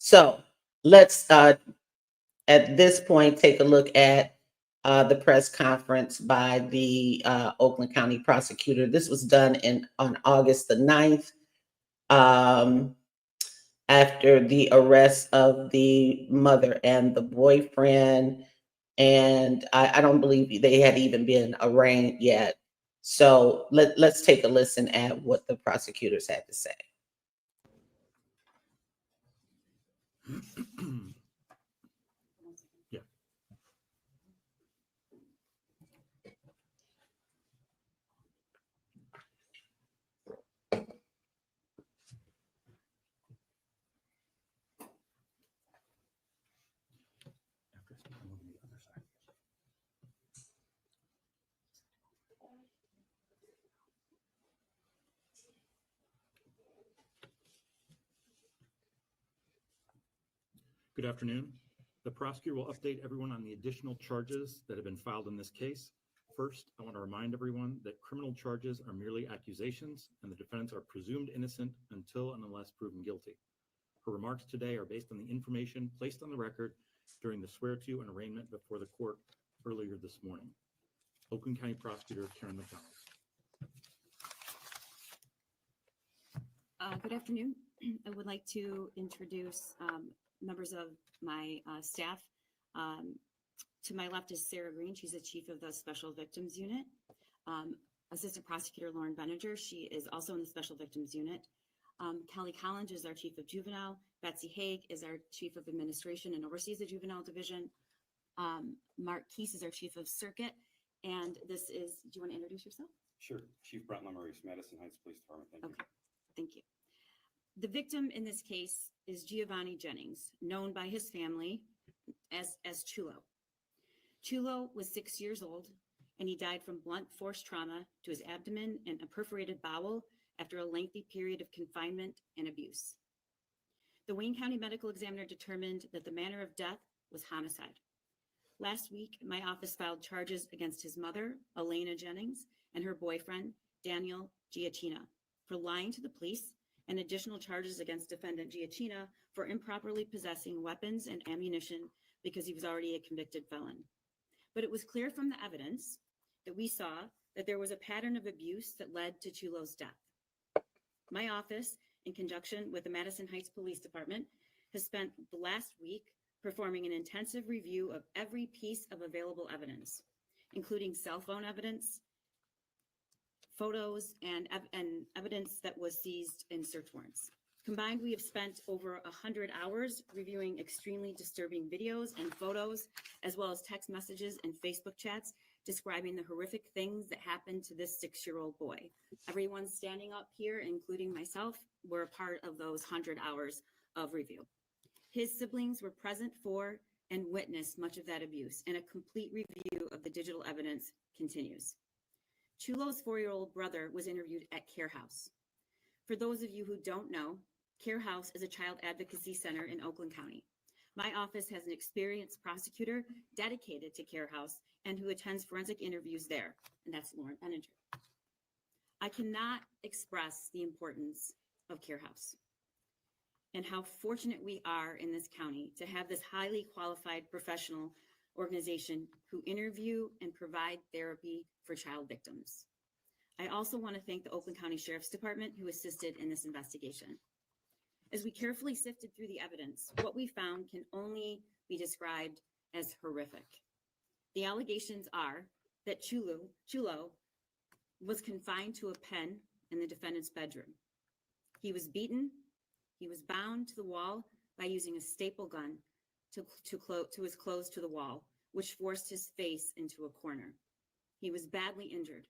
So let's, at this point, take a look at the press conference by the Oakland County prosecutor. This was done on August the 9th, after the arrest of the mother and the boyfriend. And I don't believe they had even been arraigned yet. So let's take a listen at what the prosecutors had to say. Yeah. Good afternoon. The prosecutor will update everyone on the additional charges that have been filed in this case. First, I want to remind everyone that criminal charges are merely accusations and the defendants are presumed innocent until and unless proven guilty. Her remarks today are based on the information placed on the record during the swear-to and arraignment before the court earlier this morning. Oakland County Prosecutor Karen McDonald. Good afternoon. I would like to introduce members of my staff. To my left is Sarah Green. She's the chief of the Special Victims Unit. Assistant Prosecutor Lauren Benninger. She is also in the Special Victims Unit. Kelly Collins is our chief of juvenile. Betsy Haig is our chief of administration and oversees the juvenile division. Mark Keese is our chief of circuit. And this is, do you want to introduce yourself? Sure. Chief Brent Lemarice, Madison Heights Police Department. Thank you. Thank you. The victim in this case is Giovanni Jennings, known by his family as Chulo. Chulo was 6 years old, and he died from blunt force trauma to his abdomen and a perforated bowel after a lengthy period of confinement and abuse. The Wayne County Medical Examiner determined that the manner of death was homicide. Last week, my office filed charges against his mother, Elaina Jennings, and her boyfriend, Daniel Giacchina, for lying to the police, and additional charges against defendant Giacchina for improperly possessing weapons and ammunition because he was already a convicted felon. But it was clear from the evidence that we saw that there was a pattern of abuse that led to Chulo's death. My office, in conjunction with the Madison Heights Police Department, has spent the last week performing an intensive review of every piece of available evidence, including cell phone evidence, photos, and evidence that was seized in search warrants. Combined, we have spent over 100 hours reviewing extremely disturbing videos and photos, as well as text messages and Facebook chats describing the horrific things that happened to this 6-year-old boy. Everyone standing up here, including myself, were a part of those 100 hours of review. His siblings were present for and witnessed much of that abuse, and a complete review of the digital evidence continues. Chulo's 4-year-old brother was interviewed at Care House. For those of you who don't know, Care House is a child advocacy center in Oakland County. My office has an experienced prosecutor dedicated to Care House and who attends forensic interviews there, and that's Lauren Benninger. I cannot express the importance of Care House and how fortunate we are in this county to have this highly qualified professional organization who interview and provide therapy for child victims. I also want to thank the Oakland County Sheriff's Department who assisted in this investigation. As we carefully sifted through the evidence, what we found can only be described as horrific. The allegations are that Chulo was confined to a pen in the defendant's bedroom. He was beaten. He was bound to the wall by using a staple gun to his clothes to the wall, which forced his face into a corner. He was badly injured,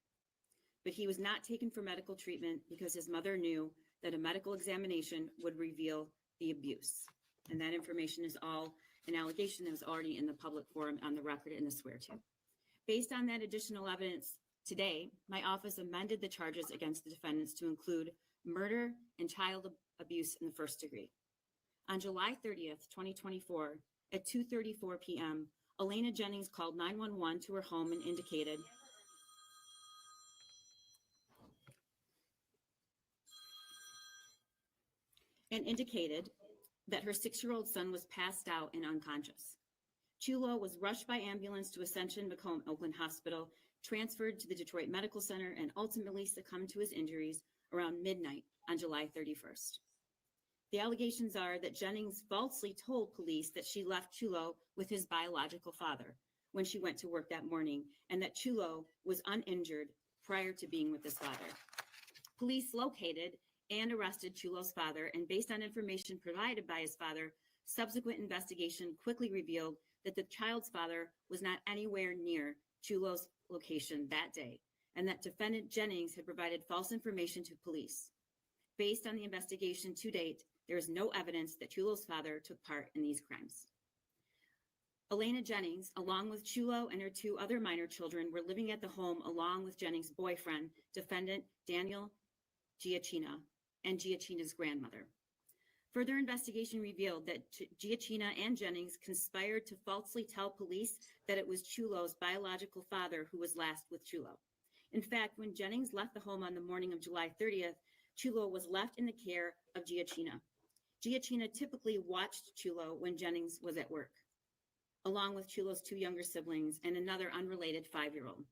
but he was not taken for medical treatment because his mother knew that a medical examination would reveal the abuse. And that information is all an allegation that was already in the public forum on the record in the swear-to. Based on that additional evidence today, my office amended the charges against the defendants to include murder and child abuse in the first degree. On July 30th, 2024, at 2:34 p.m., Elaina Jennings called 911 to her home and indicated that her 6-year-old son was passed out and unconscious. Chulo was rushed by ambulance to Ascension Macomb Oakland Hospital, transferred to the Detroit Medical Center, and ultimately succumbed to his injuries around midnight on July 31st. The allegations are that Jennings falsely told police that she left Chulo with his biological father when she went to work that morning, and that Chulo was uninjured prior to being with his father. Police located and arrested Chulo's father, and based on information provided by his father, subsequent investigation quickly revealed that the child's father was not anywhere near Chulo's location that day, and that defendant Jennings had provided false information to police. Based on the investigation to date, there is no evidence that Chulo's father took part in these crimes. Elaina Jennings, along with Chulo and her 2 other minor children, were living at the home along with Jennings' boyfriend, defendant Daniel Giacchina, and Giacchina's grandmother. Further investigation revealed that Giacchina and Jennings conspired to falsely tell police that it was Chulo's biological father who was last with Chulo. In fact, when Jennings left the home on the morning of July 30th, Chulo was left in the care of Giacchina. Giacchina typically watched Chulo when Jennings was at work, along with Chulo's 2 younger siblings and another unrelated 5-year-old.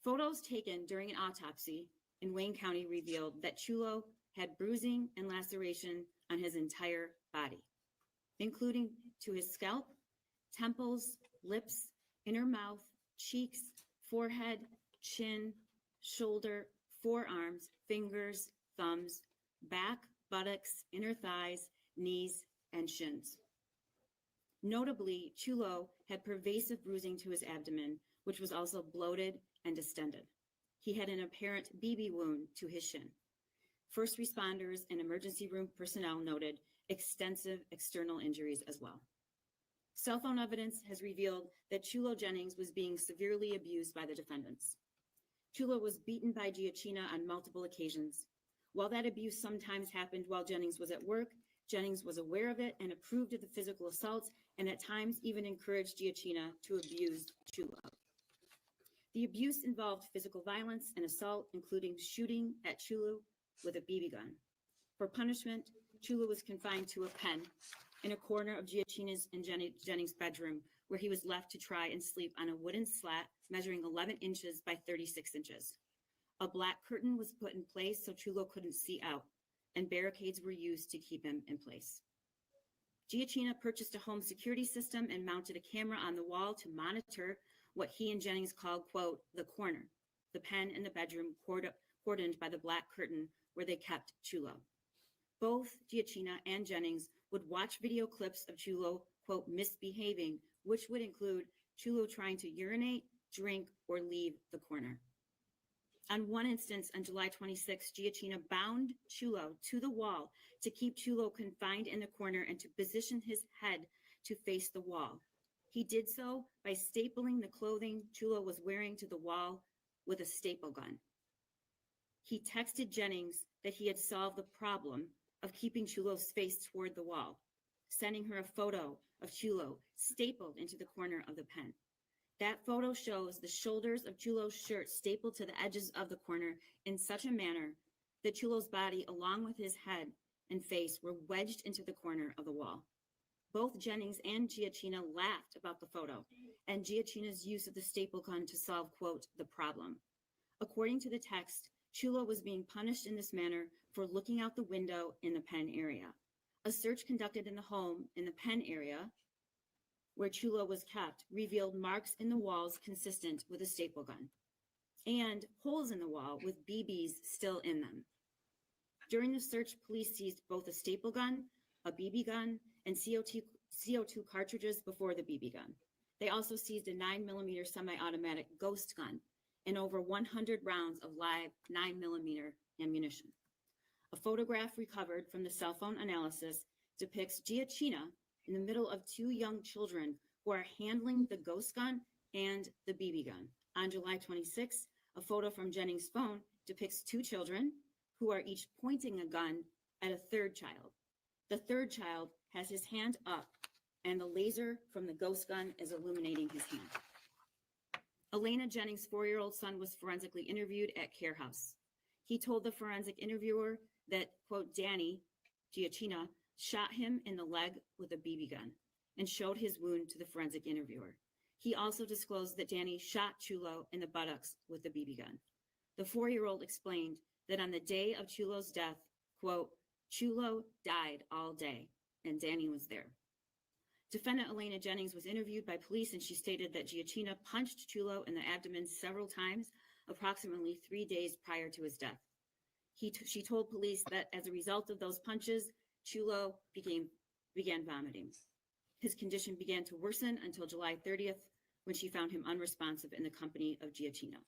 Photos taken during an autopsy in Wayne County revealed that Chulo had bruising and laceration on his entire body, including to his scalp, temples, lips, inner mouth, cheeks, forehead, chin, shoulder, forearms, fingers, thumbs, back, buttocks, inner thighs, knees, and shins. Notably, Chulo had pervasive bruising to his abdomen, which was also bloated and distended. He had an apparent BB wound to his shin. First responders and emergency room personnel noted extensive external injuries as well. Cell phone evidence has revealed that Chulo Jennings was being severely abused by the defendants. Chulo was beaten by Giacchina on multiple occasions. While that abuse sometimes happened while Jennings was at work, Jennings was aware of it and approved of the physical assaults, and at times even encouraged Giacchina to abuse Chulo. The abuse involved physical violence and assault, including shooting at Chulo with a BB gun. For punishment, Chulo was confined to a pen in a corner of Giacchina's and Jennings' bedroom, where he was left to try and sleep on a wooden slat measuring 11 inches by 36 inches. A black curtain was put in place so Chulo couldn't see out, and barricades were used to keep him in place. Giacchina purchased a home security system and mounted a camera on the wall to monitor what he and Jennings called, quote, the corner, the pen in the bedroom cordoned by the black curtain where they kept Chulo. Both Giacchina and Jennings would watch video clips of Chulo, quote, misbehaving, which would include Chulo trying to urinate, drink, or leave the corner. On one instance, on July 26, Giacchina bound Chulo to the wall to keep Chulo confined in the corner and to position his head to face the wall. He did so by stapling the clothing Chulo was wearing to the wall with a staple gun. He texted Jennings that he had solved the problem of keeping Chulo's face toward the wall, sending her a photo of Chulo stapled into the corner of the pen. That photo shows the shoulders of Chulo's shirt stapled to the edges of the corner in such a manner that Chulo's body, along with his head and face, were wedged into the corner of the wall. Both Jennings and Giacchina laughed about the photo and Giacchina's use of the staple gun to solve, quote, the problem. According to the text, Chulo was being punished in this manner for looking out the window in the pen area. A search conducted in the home in the pen area where Chulo was kept revealed marks in the walls consistent with a staple gun and holes in the wall with BBs still in them. During the search, police seized both a staple gun, a BB gun, and CO2 cartridges before the BB gun. They also seized a 9mm semi-automatic ghost gun and over 100 rounds of live 9mm ammunition. A photograph recovered from the cell phone analysis depicts Giacchina in the middle of 2 young children who are handling the ghost gun and the BB gun. On July 26, a photo from Jennings' phone depicts 2 children who are each pointing a gun at a third child. The third child has his hand up and the laser from the ghost gun is illuminating his hand. Elaina Jennings' 4-year-old son was forensically interviewed at Care House. He told the forensic interviewer that, quote, Danny, Giacchina, shot him in the leg with a BB gun, and showed his wound to the forensic interviewer. He also disclosed that Danny shot Chulo in the buttocks with a BB gun. The 4-year-old explained that on the day of Chulo's death, quote, Chulo died all day, and Danny was there. Defendant Elaina Jennings was interviewed by police, and she stated that Giacchina punched Chulo in the abdomen several times, approximately 3 days prior to his death. She told police that as a result of those punches, Chulo began vomiting. His condition began to worsen until July 30th, when she found him unresponsive in the company of Giacchina.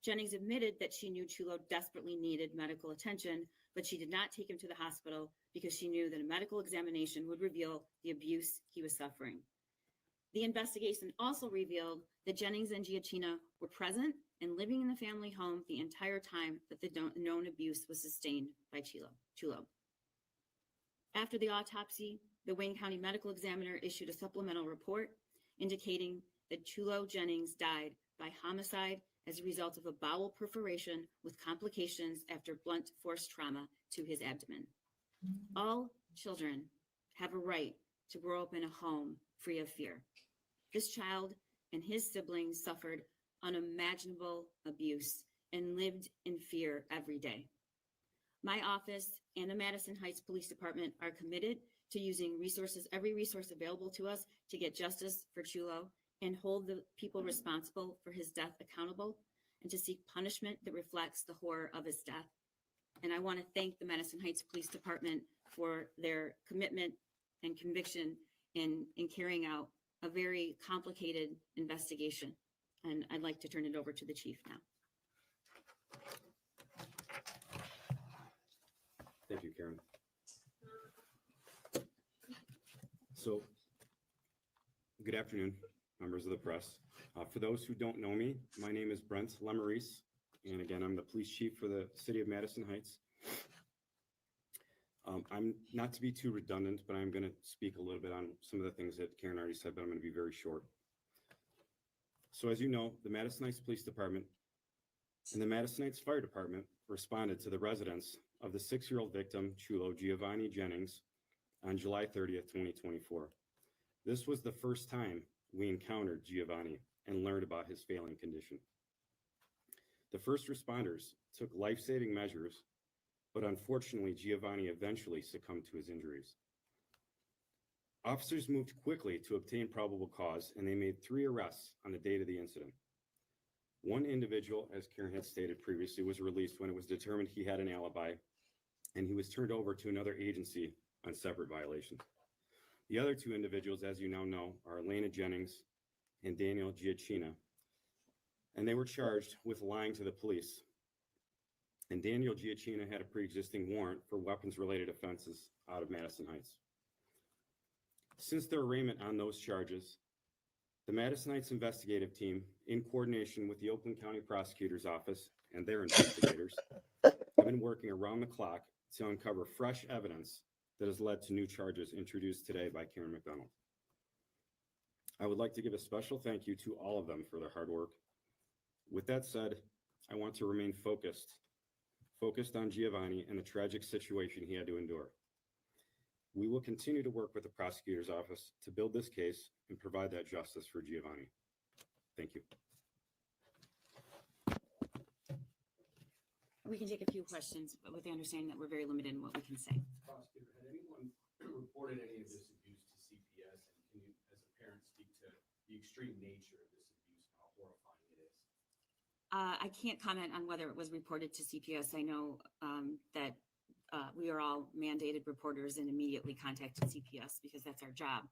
Jennings admitted that she knew Chulo desperately needed medical attention, but she did not take him to the hospital because she knew that a medical examination would reveal the abuse he was suffering. The investigation also revealed that Jennings and Giacchina were present and living in the family home the entire time that the known abuse was sustained by Chulo. After the autopsy, the Wayne County Medical Examiner issued a supplemental report indicating that Chulo Jennings died by homicide as a result of a bowel perforation with complications after blunt force trauma to his abdomen. All children have a right to grow up in a home free of fear. This child and his siblings suffered unimaginable abuse and lived in fear every day. My office and the Madison Heights Police Department are committed to using every resource available to us to get justice for Chulo and hold the people responsible for his death accountable, and to seek punishment that reflects the horror of his death. And I want to thank the Madison Heights Police Department for their commitment and conviction in carrying out a very complicated investigation. And I'd like to turn it over to the chief now. Thank you, Karen. So, good afternoon, members of the press. For those who don't know me, my name is Brent Lemarise, and again, I'm the police chief for the city of Madison Heights. I'm not to be too redundant, but I'm going to speak a little bit on some of the things that Karen already said, but I'm going to be very short. So as you know, the Madison Heights Police Department and the Madison Heights Fire Department responded to the residence of the 6-year-old victim, Chulo Giovanni Jennings, on July 30th, 2024. This was the first time we encountered Giovanni and learned about his failing condition. The first responders took life-saving measures, but unfortunately, Giovanni eventually succumbed to his injuries. Officers moved quickly to obtain probable cause, and they made 3 arrests on the date of the incident. One individual, as Karen had stated previously, was released when it was determined he had an alibi, and he was turned over to another agency on separate violations. The other 2 individuals, as you now know, are Elaina Jennings and Daniel Giacchina, and they were charged with lying to the police. And Daniel Giacchina had a pre-existing warrant for weapons-related offenses out of Madison Heights. Since their arraignment on those charges, the Madison Heights investigative team, in coordination with the Oakland County Prosecutor's Office and their investigators, have been working around the clock to uncover fresh evidence that has led to new charges introduced today by Karen McDonald. I would like to give a special thank you to all of them for their hard work. With that said, I want to remain focused on Giovanni and the tragic situation he had to endure. We will continue to work with the prosecutor's office to build this case and provide that justice for Giovanni. Thank you. We can take a few questions, but with the understanding that we're very limited in what we can say. Prosecutor, had anyone reported any of this abuse to CPS? And can you, as a parent, speak to the extreme nature of this abuse and how horrifying it is? I can't comment on whether it was reported to CPS. I know that we are all mandated reporters and immediately contacted CPS because that's our job.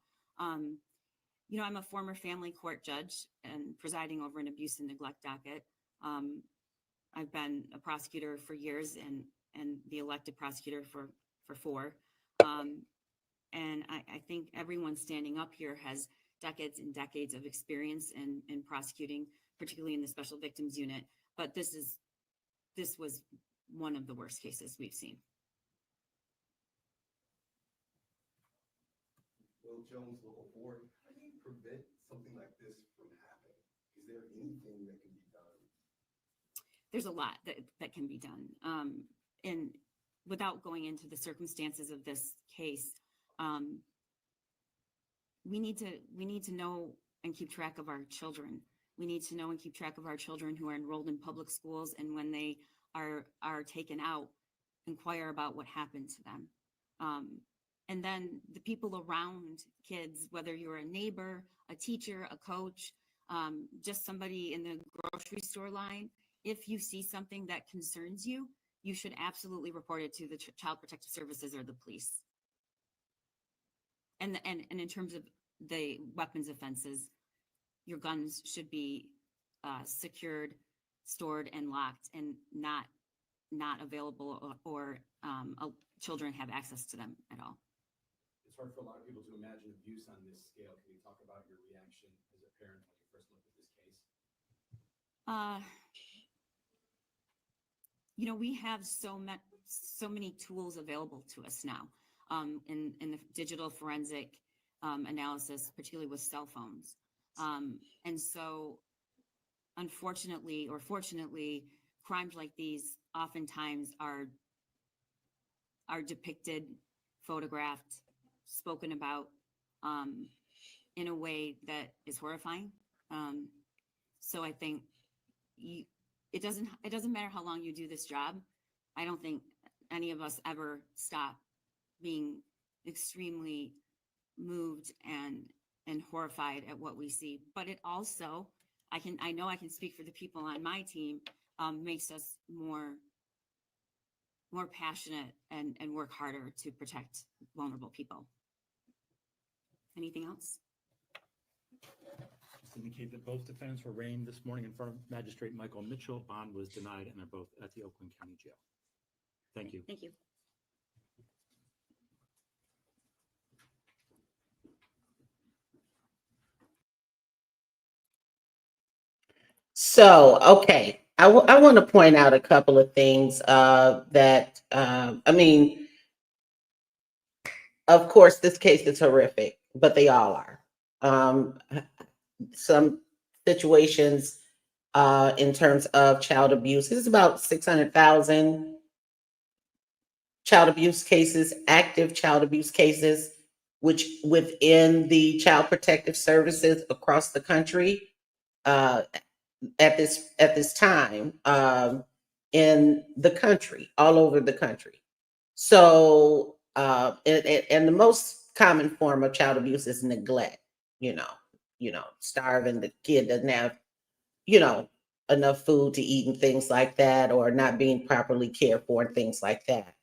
You know, I'm a former family court judge and presiding over an abuse and neglect docket. I've been a prosecutor for years and the elected prosecutor for 4. And I think everyone standing up here has decades and decades of experience in prosecuting, particularly in the Special Victims Unit. But this was one of the worst cases we've seen. Will Jones, Local 4, how do you prevent something like this from happening? Is there anything that can be done? There's a lot that can be done. And without going into the circumstances of this case, we need to know and keep track of our children. We need to know and keep track of our children who are enrolled in public schools, and when they are taken out, inquire about what happened to them. And then the people around kids, whether you're a neighbor, a teacher, a coach, just somebody in the grocery store line, if you see something that concerns you, you should absolutely report it to the Child Protective Services or the police. And in terms of the weapons offenses, your guns should be secured, stored, and locked, and not available, or children have access to them at all. It's hard for a lot of people to imagine abuse on this scale. Can you talk about your reaction as a parent when you first looked at this case? We have so many tools available to us now in the digital forensic analysis, particularly with cell phones. And so, unfortunately or fortunately, crimes like these oftentimes are depicted, photographed, spoken about in a way that is horrifying. So I think it doesn't matter how long you do this job. I don't think any of us ever stop being extremely moved and horrified at what we see. But it also, I know I can speak for the people on my team, makes us more passionate and work harder to protect vulnerable people. Anything else? Just indicate that both defendants were arraigned this morning in front of Magistrate Michael Mitchell. Bond was denied, and they're both at the Oakland County Jail. Thank you. Thank you. So, okay, I want to point out a couple of things that, of course, this case is horrific, but they all are. Some situations in terms of child abuse, this is about 600,000 child abuse cases, active child abuse cases, which within the Child Protective Services across the country. At this time in the country, all over the country. So, and the most common form of child abuse is neglect. Starving, the kid doesn't have, enough food to eat and things like that, or not being properly cared for and things like that.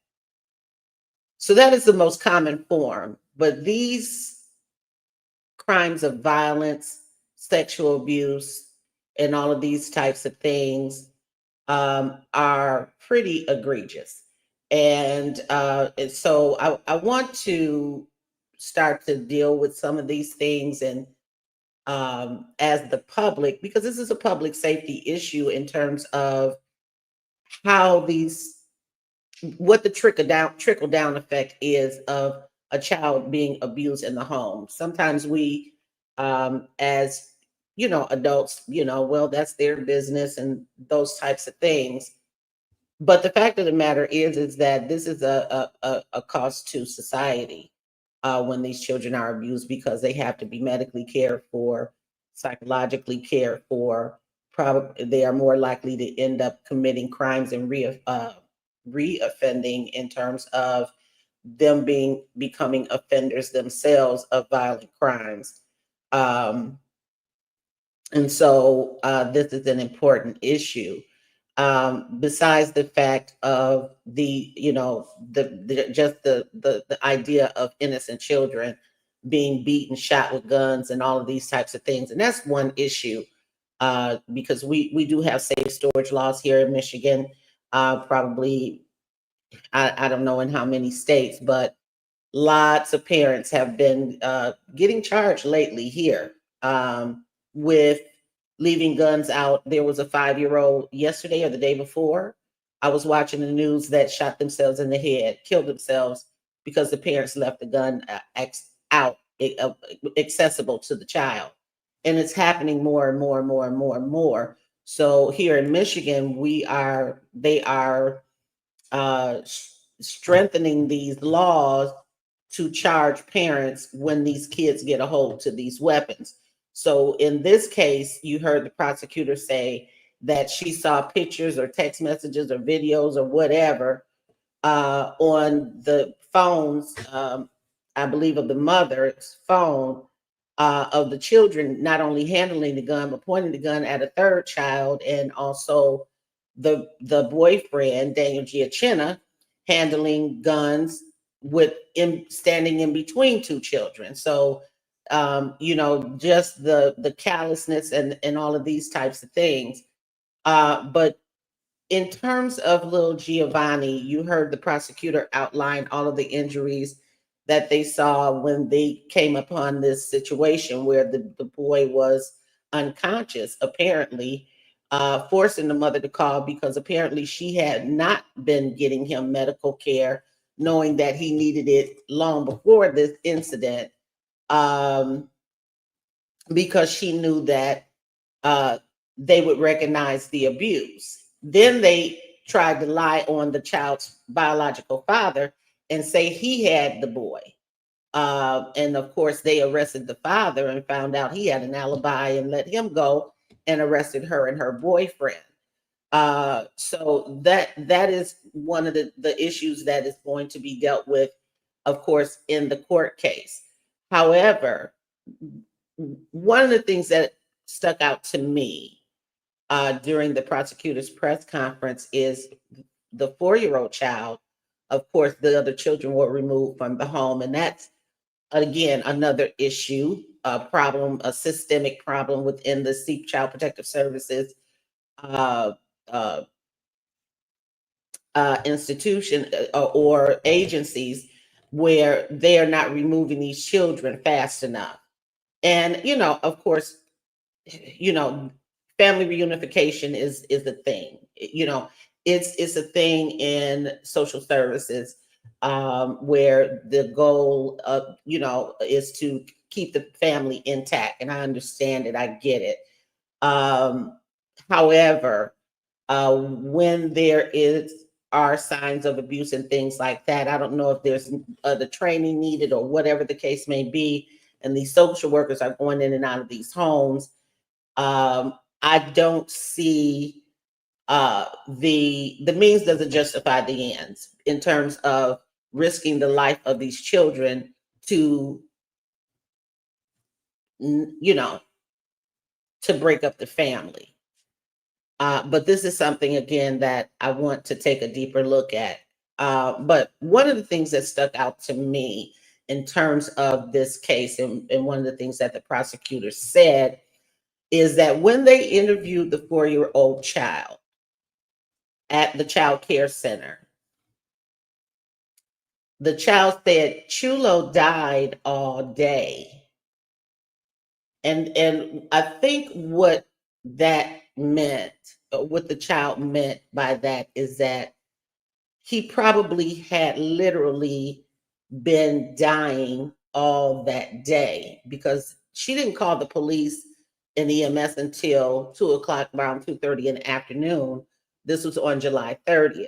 So that is the most common form. But these crimes of violence, sexual abuse, and all of these types of things are pretty egregious. And so I want to start to deal with some of these things and as the public, because this is a public safety issue in terms of what the trickle down effect is of a child being abused in the home. Sometimes we, as adults, well, that's their business and those types of things. But the fact of the matter is that this is a cost to society when these children are abused, because they have to be medically cared for, psychologically cared for. Probably they are more likely to end up committing crimes and reoffending in terms of them becoming offenders themselves of violent crimes. And so this is an important issue. Besides the fact of the idea of innocent children being beaten, shot with guns, and all of these types of things, and that's one issue because we do have safe storage laws here in Michigan. Probably I don't know in how many states, but lots of parents have been getting charged lately here with leaving guns out. There was a 5-year-old yesterday or the day before. I was watching the news that shot themselves in the head, killed themselves because the parents left the gun out accessible to the child. And it's happening more and more and more and more and more. So here in Michigan, they are strengthening these laws to charge parents when these kids get a hold to these weapons. So in this case, you heard the prosecutor say that she saw pictures or text messages or videos or whatever on the phones, I believe of the mother's phone, of the children not only handling the gun but pointing the gun at a third child, and also the boyfriend Daniel Giacchina handling guns with standing in between two children. So just the callousness and all of these types of things. But in terms of little Giovanni, you heard the prosecutor outline all of the injuries that they saw when they came upon this situation where the boy was unconscious, apparently, forcing the mother to call because apparently she had not been getting him medical care, knowing that he needed it long before this incident, um, because she knew that uh, they would recognize the abuse. Then they tried to lie on the child's biological father and say he had the boy. And of course, they arrested the father and found out he had an alibi and let him go and arrested her and her boyfriend. So that is one of the issues that is going to be dealt with, of course, in the court case. However, one of the things that stuck out to me during the prosecutor's press conference is the 4-year-old child. Of course, the other children were removed from the home, and that's again another issue, a problem, a systemic problem within the Child Protective Services uh, uh, institution or agencies, where they are not removing these children fast enough. And of course, you know, family reunification is a thing. It's a thing in social services, where the goal of is to keep the family intact. And I understand it. I get it. Um, However, when there are signs of abuse and things like that, I don't know if there's the training needed or whatever the case may be. And these social workers are going in and out of these homes. I don't see the means doesn't justify the ends in terms of risking the life of these children to you know to break up the family. But this is something again that I want to take a deeper look at. But one of the things that stuck out to me in terms of this case, and one of the things that the prosecutor said, is that when they interviewed the 4-year-old child at the child care center, the child said Chulo died all day. And I think what that meant, what the child meant by that, is that he probably had literally been dying all that day, because she didn't call the police and EMS until 2 o'clock, around 2:30 in the afternoon. This was on July 30th.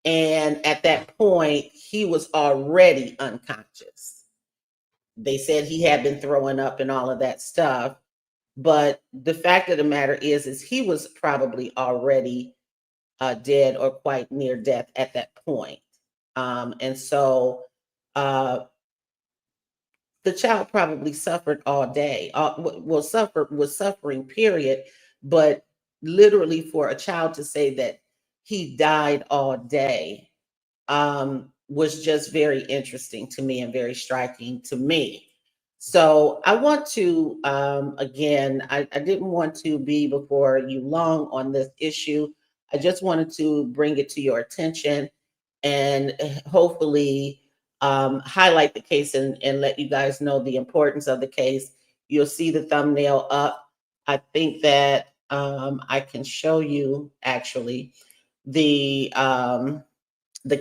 And at that point, he was already unconscious. They said he had been throwing up and all of that stuff. But the fact of the matter is he was probably already dead or quite near death at that point. And so uh, the child probably suffered all day, was suffering, period. But literally, for a child to say that he died all day was just very interesting to me and very striking to me. So I want to, again, I didn't want to be before you long on this issue. I just wanted to bring it to your attention and hopefully highlight the case and let you guys know the importance of the case. You'll see the thumbnail up. I think that I can show you actually the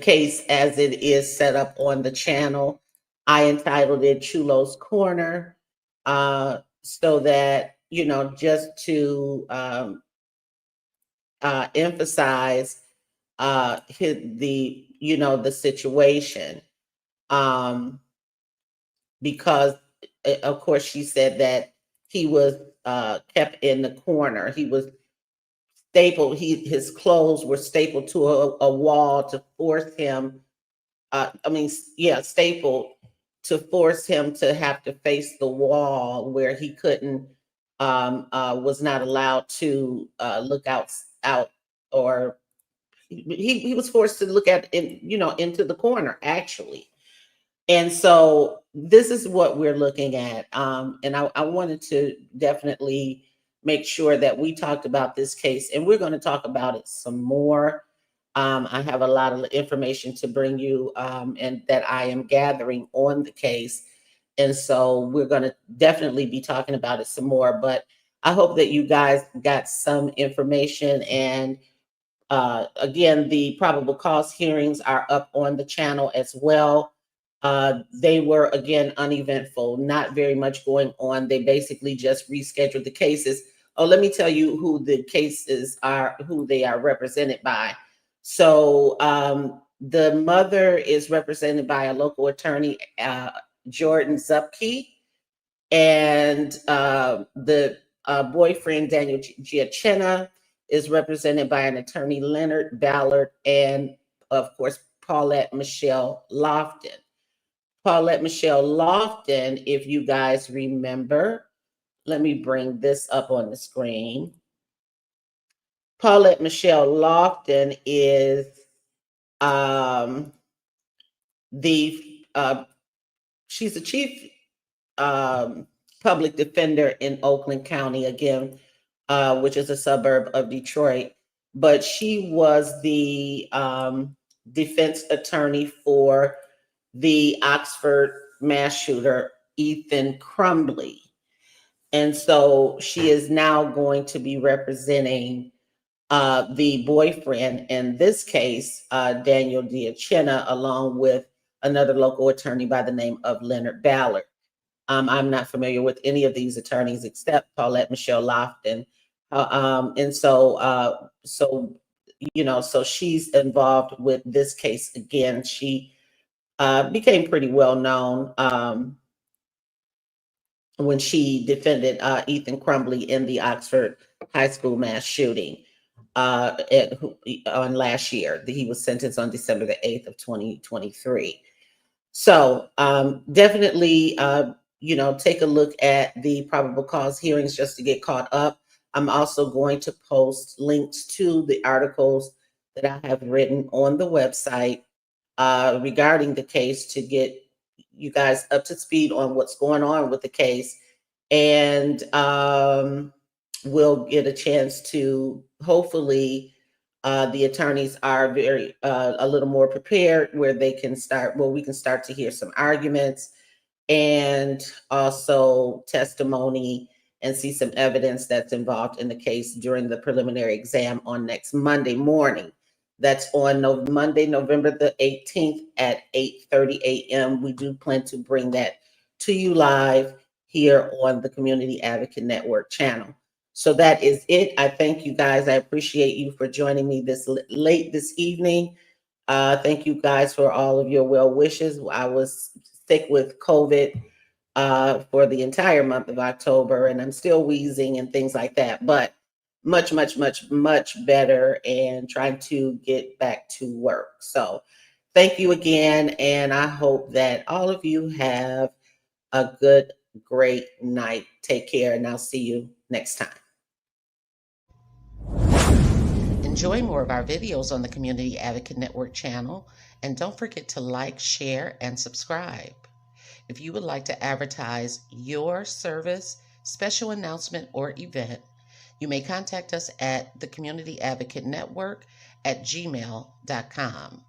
case as it is set up on the channel. I entitled it Chulo's Corner, so that, just to emphasize the situation. because of course she said that he was kept in the corner. He was stapled. His clothes were stapled to a wall to force him. Stapled to force him to have to face the wall where he couldn't, was not allowed to look out, or he was forced to look into the corner actually. And so this is what we're looking at. And I wanted to definitely make sure that we talked about this case, and we're going to talk about it some more. I have a lot of information to bring you, and that I am gathering on the case. And so we're going to definitely be talking about it some more. But I hope that you guys got some information. And again, the probable cause hearings are up on the channel as well. They were, again, uneventful, not very much going on. They basically just rescheduled the cases. Oh, let me tell you who the cases are, who they are represented by. So the mother is represented by a local attorney, Jordan Zupke, and the boyfriend, Daniel Giacchina, is represented by an attorney, Leonard Ballard, and of course, Paulette Michelle Lofton. Paulette Michelle Lofton, if you guys remember, let me bring this up on the screen. Paulette Michelle Lofton is she's the chief public defender in Oakland County, again, which is a suburb of Detroit. But she was the defense attorney for the Oxford mass shooter, Ethan Crumbley. And so she is now going to be representing the boyfriend in this case, Daniel Giacchina, along with another local attorney by the name of Leonard Ballard. I'm not familiar with any of these attorneys except Paulette Michelle Lofton. So she's involved with this case again. She became pretty well known when she defended Ethan Crumbley in the Oxford high school mass shooting on last year. He was sentenced on December the 8th of 2023. So definitely, take a look at the probable cause hearings just to get caught up. I'm also going to post links to the articles that I have written on the website regarding the case to get you guys up to speed on what's going on with the case. And we'll get a chance to hopefully the attorneys are very a little more prepared where we can start to hear some arguments and also testimony and see some evidence that's involved in the case during the preliminary exam on next Monday morning. That's on Monday, November the 18th at 8:30 a.m. We do plan to bring that to you live here on the Community Advocate Network channel. So that is it. I thank you guys. I appreciate you for joining me this late this evening. Thank you guys for all of your well wishes. I was sick with COVID for the entire month of October, and I'm still wheezing and things like that, but much, much, much, much better and trying to get back to work. So thank you again. And I hope that all of you have a good, great night. Take care, and I'll see you next time. Enjoy more of our videos on the Community Advocate Network channel, and don't forget to like, share, and subscribe. If you would like to advertise your service, special announcement, or event, you may contact us at the Community Advocate Network at gmail.com.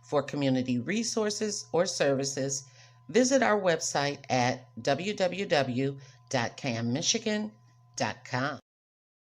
For community resources or services, visit our website at www.cammichigan.com.